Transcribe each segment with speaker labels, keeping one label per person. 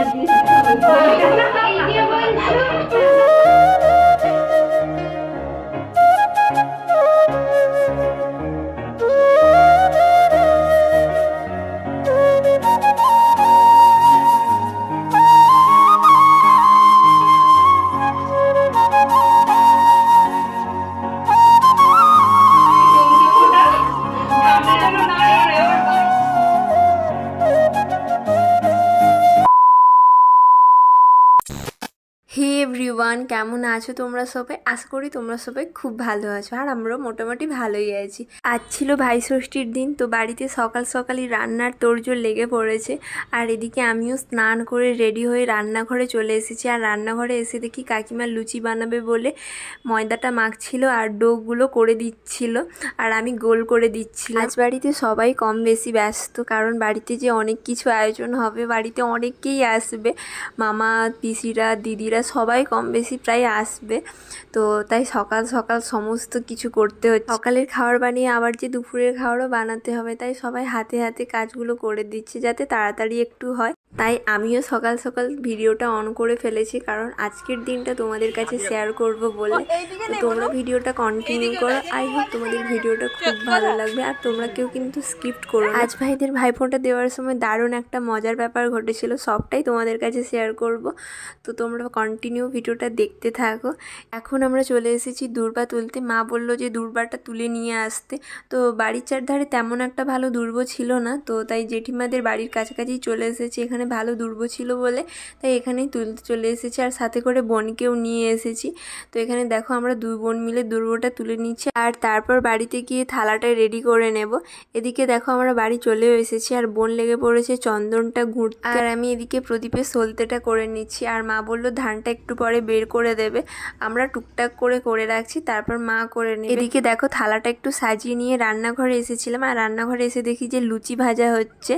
Speaker 1: হে everyone, কেমন আছো তোমরা সবাই? আশা করি তোমরা সবাই খুব ভালো আছো, আর আমরাও মোটামুটি ভালোই আছি। আজ ছিল ভাইষষ্ঠীর দিন, তো বাড়িতে সকাল সকালই রান্নার তোড়জোড় লেগে পড়েছে। আর এদিকে আমিও স্নান করে রেডি হয়ে রান্নাঘরে চলে এসেছি। আর রান্নাঘরে এসে দেখি কাকিমা লুচি বানাবে বলে ময়দাটা মাখছিল আর ডোগুলো করে দিচ্ছিল, আর আমি গোল করে দিচ্ছিলাম। আজ বাড়িতে সবাই কম বেশি ব্যস্ত, কারণ বাড়িতে যে অনেক কিছু আয়োজন হবে, বাড়িতে অনেকেই আসবে, মামা, পিসিরা, দিদিরা সবাই কম বেশি প্রায় আসবে। তো তাই সকাল সকাল সমস্ত কিছু করতে হচ্ছে। সকালের খাবার বানিয়ে আবার যে দুপুরের খাবারও বানাতে হবে, তাই সবাই হাতে হাতে কাজগুলো করে দিচ্ছে যাতে তাড়াতাড়ি একটু হয়। তাই আমিও সকাল সকাল ভিডিওটা অন করে ফেলেছি, কারণ আজকের দিনটা তোমাদের কাছে শেয়ার করব বলে। তো তোমরা ভিডিওটা কন্টিনিউ করো। আই হোপ তোমাদের ভিডিওটা খুব ভালো লাগবে, আর তোমরা কেউ কিন্তু স্কিপ করো। আজ ভাইদের ভাইফোঁটা দেওয়ার সময় দারুণ একটা মজার ব্যাপার ঘটেছিল, সবটাই তোমাদের কাছে শেয়ার করব। তো তোমরা কন্টিনিউ ভিডিওটা দেখতে থাকো। এখন আমরা চলে এসেছি দূর্বা তুলতে। মা বলল যে দূর্বাটা তুলে নিয়ে আসতে। তো বাড়ির চারধারে তেমন একটা ভালো দুর্ব ছিল না, তো তাই জেঠিমাদের বাড়ির কাছাকাছি চলে এসেছি। এখানে ভালো দুর্ব ছিল বলে তাই এখানেই তুলতে চলে এসেছি, আর সাথে করে বোনকেও নিয়ে এসেছি। তো এখানে দেখো আমরা দুই বোন মিলে দুর্বটা তুলে নিচ্ছি, আর তারপর বাড়িতে গিয়ে থালাটা রেডি করে নেব। এদিকে দেখো আমরা বাড়ি চলেও এসেছি, আর বোন লেগে পড়েছে চন্দনটা ঘুরতে, আর আমি এদিকে প্রদীপের সলতেটা করে নিচ্ছি। আর মা বললো ধানটা একটু পরে বের করে দেবে, আমরা টুকটাক করে রাখছি, তারপর মা করে নেবে। এদিকে দেখো থালাটা একটু সাজিয়ে নিয়ে রান্নাঘরে এসেছিলাম, আর রান্নাঘরে এসে দেখি যে লুচি ভাজা হচ্ছে।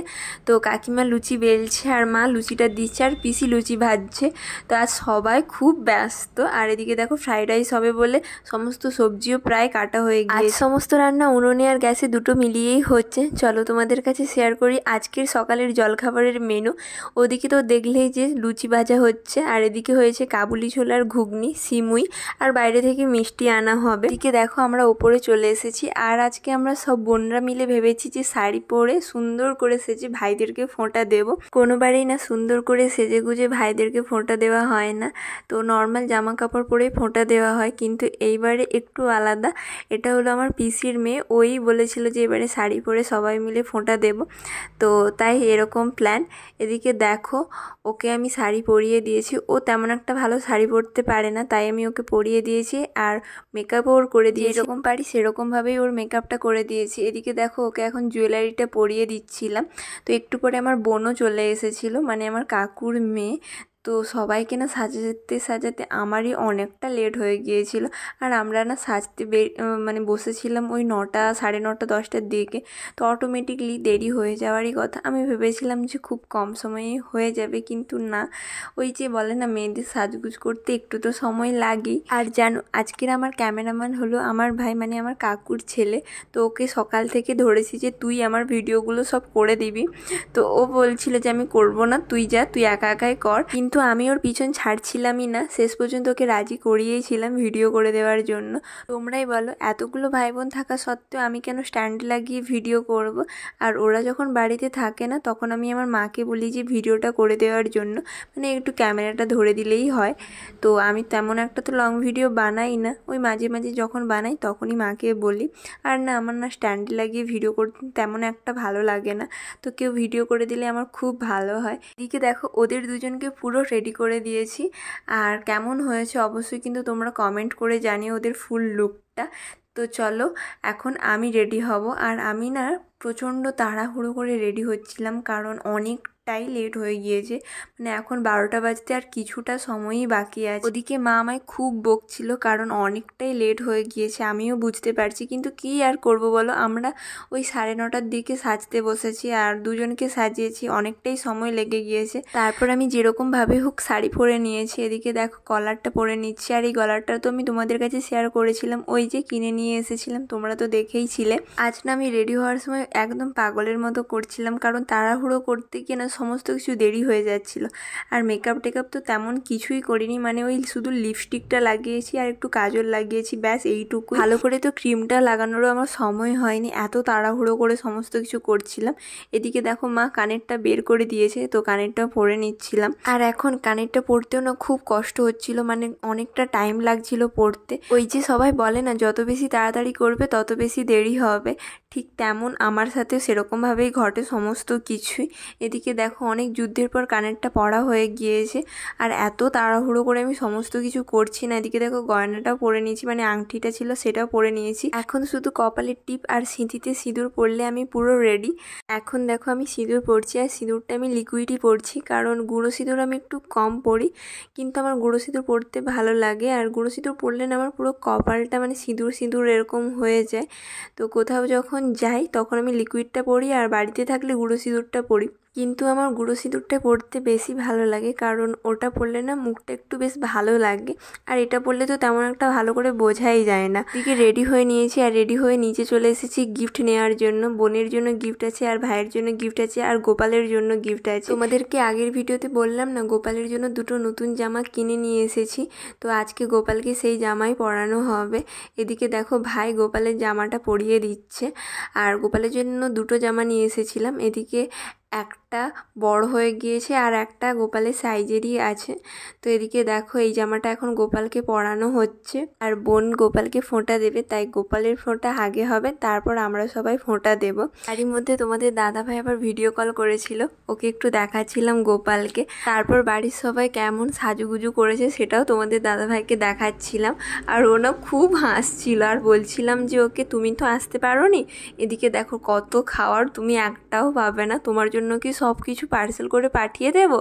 Speaker 1: তো কাকিমা লুচি বেলছে আর মা লুচিটা দিচ্ছে, আর পিসি লুচি ভাজছে। তো আজ সবাই খুব ব্যস্ত। আর এদিকে দেখো ফ্রাইড রাইস হবে বলে সমস্ত সবজিও প্রায় কাটা হয়ে গিয়েছে। সমস্ত রান্না উনুনে আর গ্যাসে দুটো মিলিয়েই হচ্ছে। চলো তোমাদের কাছে শেয়ার করি আজকের সকালের জলখাবারের মেনু। ওদিকে তো দেখলেই যে লুচি ভাজা হচ্ছে, আর এদিকে হয়েছে কাবুলি ছোলার ঘুগনি, সিমুই, আর বাইরে থেকে মিষ্টি আনা হবে। এদিকে দেখো আমরা ওপরে চলে এসেছি, আর আজকে আমরা সব বোনরা মিলে ভেবেছি যে শাড়ি পরে সুন্দর করে সেজে ভাইদেরকে ফোঁটা দেব। কোনোবারেই না সুন্দর করে সেজে গুজে ভাইদেরকে ফোঁটা দেওয়া হয় না, তো নর্মাল জামা কাপড় পরেই ফোঁটা দেওয়া হয়। কিন্তু এইবারে একটু আলাদা। এটা হলো আমার পিসির মেয়ে, ওই বলেছিল যে এবারে শাড়ি পরে সবাই মিলে ফোঁটা দেব, তো তাই এরকম প্ল্যান। এদিকে দেখো ওকে আমি শাড়ি পরিয়ে দিয়েছি। ও তেমন একটা ভালো শাড়ি পরতে পারে না, তাই আমি ওকে পরিয়ে দিয়েছি, আর মেকআপও ওর করে দিয়েছি। যেরকম পারি সেরকমভাবেই ওর মেকআপটা করে দিয়েছি। এদিকে দেখো ওকে এখন জুয়েলারিটা পরিয়ে দিচ্ছিলাম। তো একটু পরে আমার বোনও চলে এসেছিলো, মানে আমার কাকুর মেয়ে। তো সবাইকে না সাজাতে সাজাতে আমারই অনেকটা লেট হয়ে গিয়েছিল, আর আমরা না সাজতে মানে বসেছিলাম ওই 9টা, 9:30, 10টার দিকে। তো অটোমেটিকলি দেরি হয়ে যাওয়ারই কথা। আমি ভেবেছিলাম যে খুব কম সময়ে হয়ে যাবে, কিন্তু না, ওই যে বলে না মেয়েদের সাজগুজ করতে একটু তো সময় লাগেই। আর জানো আজকের আমার ক্যামেরাম্যান হলো আমার ভাই, মানে আমার কাকুর ছেলে। তো ওকে সকাল থেকে ধরেছি যে তুই আমার ভিডিওগুলো সব করে দিবি। তো ও বলছিল যে আমি করবো না, তুই যা, তুই একা একাই কর। কিন্তু আমি ওর পিছন ছাড়ছিলামই না, শেষ পর্যন্ত ওকে রাজি করিয়েছিলাম ভিডিও করে দেওয়ার জন্য। তোমরাই বলো এতগুলো ভাই বোন থাকা সত্ত্বেও আমি কেন স্ট্যান্ড লাগিয়ে ভিডিও করব? আর ওরা যখন বাড়িতে থাকে না তখন আমি আমার মাকে বলি যে ভিডিওটা করে দেওয়ার জন্য, মানে একটু ক্যামেরাটা ধরে দিলেই হয়। তো আমি তেমন একটা তো লং ভিডিও বানাই না, ওই মাঝে মাঝে যখন বানাই তখনই মাকে বলি। আর না আমার না স্ট্যান্ড লাগিয়ে ভিডিও করতে তেমন একটা ভালো লাগে না, তো কেউ ভিডিও করে দিলে আমার খুব ভালো হয়। এদিকে দেখো ওদের দুজনকে পুরো রেডি করে দিয়েছি, আর কেমন হয়েছে অবশ্যই কিন্তু তোমরা কমেন্ট করে জানিও ওদের ফুল লুকটা। তো চলো এখন আমি রেডি হব। আর আমি না প্রচণ্ড তাড়াহুড়ো করে রেডি হচ্ছিলাম, কারণ অনেকটাই লেট হয়ে গিয়েছে, মানে এখন 12টা বাজতে আর কিছুটা সময়ই বাকি আছে। ওদিকে মা আমায় খুব বকছিল, কারণ অনেকটাই লেট হয়ে গিয়েছে, আমিও বুঝতে পারছি, কিন্তু কি আর করব বলো, আমরা ওই 9:30টার দিকে সাজতে বসেছি, আর দুজনকে সাজিয়েছি, অনেকটাই সময় লেগে গিয়েছে। তারপর আমি যেরকমভাবে হোক শাড়ি পরে নিয়েছি। এদিকে দেখো কলারটা পরে নিচ্ছি, আর এই কলারটা তো আমি তোমাদের কাছে শেয়ার করেছিলাম, ওই যে কিনে নিয়ে এসেছিলাম, তোমরা তো দেখেইছিলে। আজ না আমি রেডি হওয়ার সময় একদম পাগলের মতো করছিলাম, কারণ তাড়াহুড়ো করতে গিয়ে না সমস্ত কিছু দেরি হয়ে যাচ্ছিল। আর মেকআপ টেকআপ তো তেমন কিছুই করিনি, মানে ওই শুধু লিপস্টিকটা লাগিয়েছি আর একটু কাজল লাগিয়েছি, ব্যাস এইটুকু। ভালো করে তো ক্রিমটা লাগানোরও আমার সময় হয়নি, এত তাড়াহুড়ো করে সমস্ত কিছু করছিলাম। এদিকে দেখো মা কানেরটা বের করে দিয়েছে, তো কানেরটা পরে নিচ্ছিলাম। আর এখন কানেরটা পরতেও না খুব কষ্ট হচ্ছিল, মানে অনেকটা টাইম লাগছিল পরতে। ওই যে সবাই বলে না যত বেশি তাড়াতাড়ি করবে তত বেশি দেরি হবে, ঠিক তেমন আমার সাথে সেরকমভাবেই ঘটে সমস্ত কিছুই। এদিকে দেখো অনেক যুদ্ধের পর কানেরটা পরা হয়ে গিয়েছে, আর এত তাড়াহুড়ো করে আমি সমস্ত কিছু করছি না। এদিকে দেখো গয়নাটাও পরে নিয়েছি, মানে আংটিটা ছিল সেটাও পরে নিয়েছি। এখন শুধু কপালের টিপ আর সিঁথিতে সিঁদুর পরলে আমি পুরো রেডি। এখন দেখো আমি সিঁদুর পরছি, আর সিঁদুরটা আমি লিকুইডই পরছি, কারণ গুঁড়ো সিঁদুর আমি একটু কম পরি, কিন্তু আমার গুঁড়ো সিঁদুর পরতে ভালো লাগে। আর গুঁড়ো সিঁদুর পরলে না আমার পুরো কপালটা মানে সিঁদুর সিঁদুর এরকম হয়ে যায়। তো কোথাও যখন যাই তখন আমি লিকুইডটা পরি, আর বাড়িতে থাকলে গুঁড়ো সিঁদুরটা পরি। কিন্তু আমার গুঁড়ো সিঁদুরটা পরতে বেশি ভালো লাগে, কারণ ওটা পরলে না মুখটা একটু বেশ ভালো লাগে, আর এটা পরলে তো তেমন একটা ভালো করে বোঝাই যায় না। এদিকে রেডি হয়ে নিয়েছি, আর রেডি হয়ে নিচে চলে এসেছি গিফট নেওয়ার জন্য। বোনের জন্য গিফট আছে, আর ভাইয়ের জন্য গিফট আছে, আর গোপালের জন্য গিফট আছে। তোমাদেরকে আগের ভিডিওতে বললাম না গোপালের জন্য দুটো নতুন জামা কিনে নিয়ে এসেছি, তো আজকে গোপালকে সেই জামাই পরানো হবে। এদিকে দেখো ভাই গোপালের জামাটা পরিয়ে দিচ্ছে, আর গোপালের জন্য দুটো জামা নিয়ে এসেছিলাম। এদিকে একটা বড় হয়ে গিয়েছে আর একটা গোপালের সাইজেরই আছে। তো এদিকে দেখো এই জামাটা এখন গোপালকে পরানো হচ্ছে, আর বোন গোপালকে ফোঁটা দেবে, তাই গোপালের ফোঁটা আগে হবে, তারপর আমরা সবাই ফোঁটা দেব। তারই মধ্যে তোমাদের দাদা ভাই আবার ভিডিও কল করেছিল, ওকে একটু দেখাচ্ছিলাম গোপালকে। তারপর বাড়ির সবাই কেমন সাজুগুজু করেছে সেটাও তোমাদের দাদা ভাইকে দেখাচ্ছিলাম, আর ও না খুব হাসছিল। আর বলছিলাম যে ওকে তুমি তো আসতে পারো নি, এদিকে দেখো কত খাওয়ার, তুমি একটাও পাবে না, তোমার জন্য কি সব কিছু পার্সেল করে পাঠিয়ে দেব।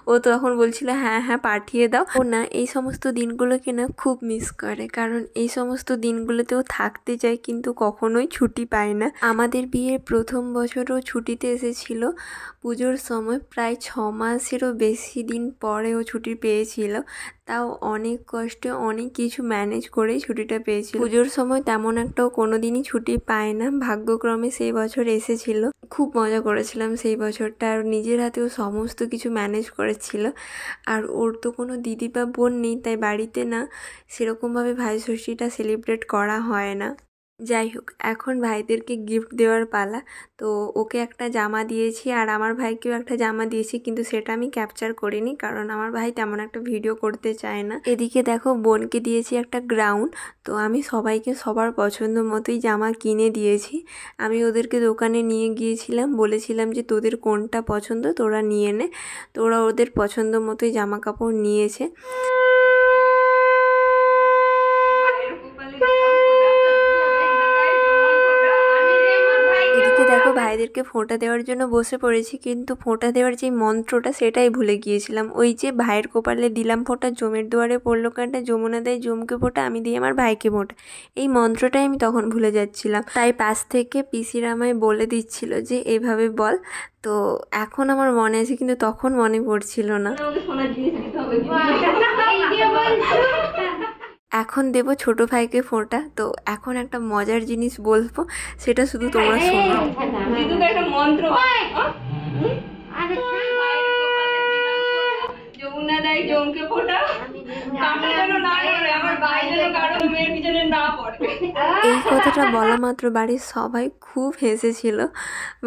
Speaker 1: ও তখন বলছিল হ্যাঁ হ্যাঁ পাঠিয়ে দাও। ও না এই সমস্ত দিনগুলোকে না খুব মিস করে, কারণ এই সমস্ত দিনগুলোতেও থাকতে চায় কিন্তু কখনোই ছুটি পায় না। আমাদের বিয়ের প্রথম বছরও ছুটিতে এসেছিল পুজোর সময়, প্রায় 6 মাসেরও বেশি দিন পরেও ছুটি পেয়েছিল, তাও অনেক কষ্টে অনেক কিছু ম্যানেজ করেই ছুটিটা পেয়েছিল। পুজোর সময় তেমন একটাও কোনো দিনই ছুটি পায় না, ভাগ্যক্রমে সেই বছর এসেছিল। খুব মজা করেছিলাম সেই বছরটা, আর নিজের হাতেও সমস্ত কিছু ম্যানেজ করেছিল। আর ওর তো কোনো দিদি বা বোন নেই, তাই বাড়িতে না সেরকমভাবে ভাইষষ্ঠীটা সেলিব্রেট করা হয় না। যাই হোক, এখন ভাইদেরকে গিফট দেওয়ার পালা। তো ওকে একটা জামা দিয়েছি, আর আমার ভাইকেও একটা জামা দিয়েছি, কিন্তু সেটা আমি ক্যাপচার করিনি, কারণ আমার ভাই তেমন একটা ভিডিও করতে চায় না। এদিকে দেখো বোনকে দিয়েছি একটা গ্রাউন। তো আমি সবাইকে সবার পছন্দ মতোই জামা কিনে দিয়েছি। আমি ওদেরকে দোকানে নিয়ে গিয়েছিলাম, বলেছিলাম যে তোদের কোনটা পছন্দ তোরা নিয়ে নে। তো ওরা ওদের পছন্দ মতোই জামা কাপড় নিয়েছে। এদিকে দেখো ভাইদেরকে ফোঁটা দেওয়ার জন্য বসে পড়েছি, কিন্তু ফোঁটা দেওয়ার যে মন্ত্রটা সেটাই ভুলে গিয়েছিলাম। ওই যে ভাইয়ের কপালে দিলাম ফোঁটা, জমের দুয়ারে পড়লো কাঁটা, যমুনা দেয় জমকে ফোঁটা, আমি দিই আমার ভাইকে ফোঁটা, এই মন্ত্রটাই আমি তখন ভুলে যাচ্ছিলাম। তাই পাশ থেকে পিসিরা আমায় বলে দিচ্ছিল যে এইভাবে বল। তো এখন আমার মনে আছে, কিন্তু তখন মনে পড়ছিল না। এখন দেব ছোট ভাইকে ফোঁটা। তো এখন একটা মজার জিনিস বলবো, সেটা শুধু তোমরা শোনো। একটা মন্ত্র, যমুনা দেয় জমকে ফোঁটা, এই কথাটা বলা মাত্র বাড়ির সবাই খুব হেসেছিল,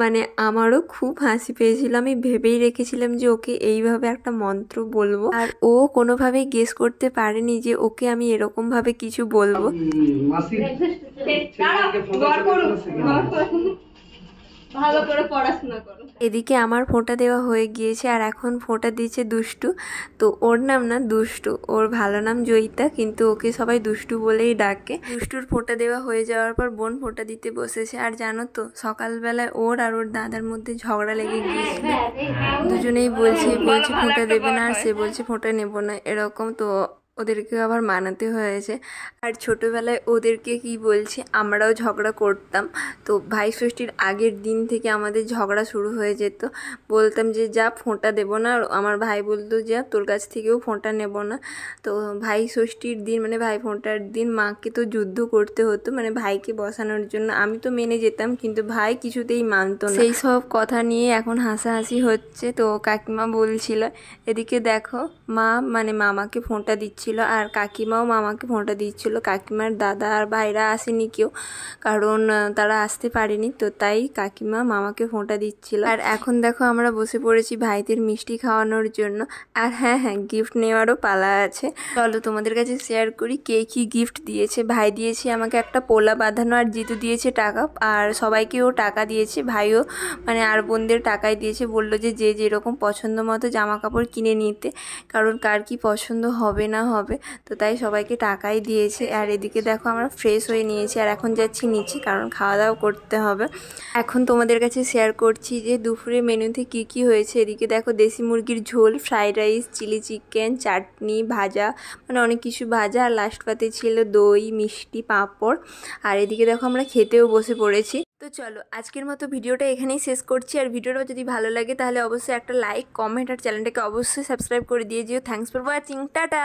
Speaker 1: মানে আমারও খুব হাসি পেয়েছিল। আমি ভেবেই রেখেছিলাম যে ওকে এইভাবে একটা মন্ত্র বলবো, আর ও কোনোভাবেই গেস করতে পারেনি যে ওকে আমি এরকম ভাবে কিছু বলবো। ভালো করে পড়াশোনা করো। এদিকে আমার ফোঁটা দেওয়া হয়ে গিয়েছে, আর এখন ফোঁটা দিয়েছে দুষ্টু। তো ওর নাম না দুষ্টু, ওর ভালো নাম জয়িতা, কিন্তু ওকে সবাই দুষ্টু বলেই ডাকে। দুষ্টুর ফোঁটা দেওয়া হয়ে যাওয়ার পর বোন ফোঁটা দিতে বসেছে। আর জানো তো সকালবেলায় ওর আর ওর দাদার মধ্যে ঝগড়া লেগে গিয়েছিল, দুজনেই বলছে ফোঁটা দেবে না, আর সে বলছে ফোঁটা নেবো না, এরকম। তো ওদেরকে আবার মানাতে হয়েছে। আর ছোটোবেলায় ওদেরকে কি বলছি, আমরাও ঝগড়া করতাম। তো ভাই ষষ্ঠীর আগের দিন থেকে আমাদের ঝগড়া শুরু হয়ে যেত। বলতাম যে যা ফোঁটা দেবো না, আর আমার ভাই বলতো যা তোর কাছ থেকেও ফোঁটা নেব না। তো ভাই ষষ্ঠীর দিন মানে ভাই ফোঁটার দিন মাকে তো যুদ্ধ করতে হতো, মানে ভাইকে বসানোর জন্য। আমি তো মেনে যেতাম, কিন্তু ভাই কিছুতেই মানতো না। সেই সব কথা নিয়ে এখন হাসাহাসি হচ্ছে। তো কাকিমা বলছিল, এদিকে দেখো মা মানে মামাকে ফোঁটা দিচ্ছিল, আর কাকিমাও মামাকে ফোঁটা দিচ্ছিল। কাকিমার দাদা আর ভাইরা আসেনি কেউ, কারণ তারা আসতে পারেনি, তো তাই কাকিমা মামাকে ফোঁটা দিচ্ছিল। আর এখন দেখো আমরা বসে পড়েছি ভাইদের মিষ্টি খাওয়ানোর জন্য। আর হ্যাঁ হ্যাঁ, গিফট নেওয়ারও পালা আছে। চলো তোমাদের কাছে শেয়ার করি কে কী গিফট দিয়েছে। ভাই দিয়েছে আমাকে একটা পোলা বাঁধানো, আর জিতু দিয়েছে টাকা, আর সবাইকেও টাকা দিয়েছে। ভাইও মানে আর বোনদের টাকাই দিয়েছে, বললো যে যে যেরকম পছন্দ মতো জামা কাপড় কিনে নিতে, কারণ কার কি পছন্দ হবে না হবে, তো তাই সবাইকে টাকাই দিয়েছে। আর এদিকে দেখো আমরা ফ্রেশ হয়ে নিয়েছি, আর এখন যাচ্ছি নিচে, কারণ খাওয়া দাওয়া করতে হবে। এখন তোমাদের কাছে শেয়ার করছি যে দুপুরে মেনুতে কি কি হয়েছে। এদিকে দেখো দেশি মুরগির ঝোল, ফ্রাইড রাইস, চিলি চিকেন, চাটনি, ভাজা, মানে অনেক কিছু ভাজা, আর লাস্ট পাতে ছিল দই, মিষ্টি, পাঁপড়। আর এদিকে দেখো আমরা খেতেও বসে পড়েছি। তো চলো আজকের মতো ভিডিওটা এখানেই শেষ করছি। আর ভিডিওটা যদি ভালো লাগে তাহলে অবশ্যই একটা লাইক, কমেন্ট আর চ্যানেলটাকে অবশ্যই সাবস্ক্রাইব করে দিয়ে যেও। Thanks for watching, tata.